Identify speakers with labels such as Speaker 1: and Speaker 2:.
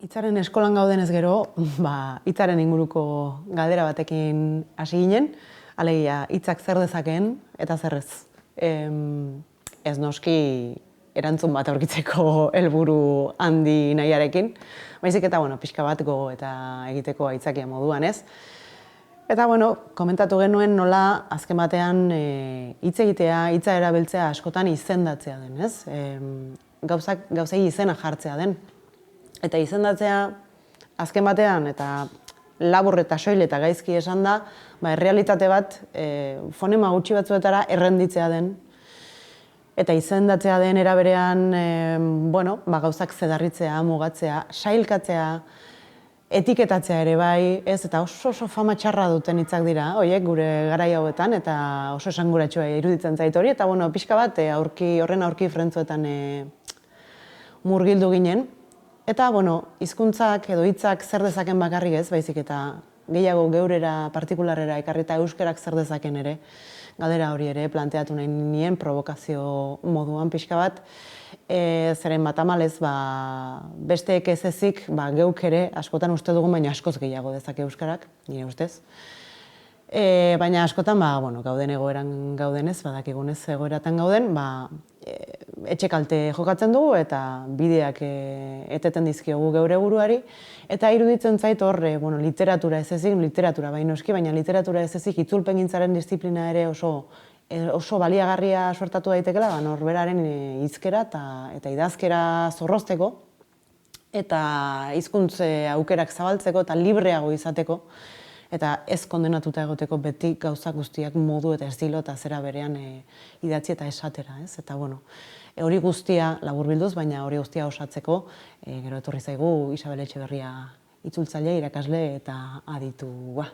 Speaker 1: Hitzaren eskolan gaudenez gero, hitzaren inguruko galdera batekin hasi ginen, alegia hitzak zer dezakeen eta zer ez. Ez noski erantzun bat aurkitzeko helburu handi nahiarekin, baizik eta pixka bat gogo eta egiteko aitzakia moduan, ez? Eta komentatu genuen nola azken batean hitz egitea, hitza erabiltzea askotan izendatzea den, ez? Gauzei izena jartzea den. Eta izendatzea azken batean eta labur eta soil eta gaizki esan da, errealitate bat fonema gutxi batzuetara errenditzea den. Eta izendatzea den era berean gauzak zedarritzea, mugatzea, sailkatzea, etiketatzea ere bai, ez, eta oso fama txarra duten hitzak dira, horiek gure garai hauetan, eta oso esanguratsua iruditzen zait hori, eta pixka bat horren aurki frentzuetan murgildu ginen. Eta, hizkuntzak edo hitzak zer dezaken bakarrik ez, baizik eta gehiago geurera, partikularrera ekarrita euskerak zer dezaken ere, galdera hori ere planteatu nahi nien provokazio moduan pixka bat, zeren bat amalez, besteek ez ezik, geuk ere askotan uste dugun, baina askoz gehiago dezake euskarak, nire ustez. Baina askotan, gauden egoeran gaudenez, badakigunez egoeratan gauden, etxe kalte jokatzen dugu eta bideak eteten dizkiogu geure buruari. Eta iruditzen zait hor, literatura ez ezik, literatura bai noski, baina literatura ez ezik itzulpengintzaren disiplina ere oso baliagarria suertatu daitekela, norberaren hizkera eta idazkera zorrozteko eta hizkuntze aukerak zabaltzeko eta libreago izateko eta ez kondenatuta egoteko beti gauzak guztiak modu eta estilo eta zera berean idatzi eta esatera, ez? Eta hori guztia laburbilduz, baina hori guztia osatzeko gero etorri zaigu Isabel Etxeberria itzultzaile, irakasle eta aditua.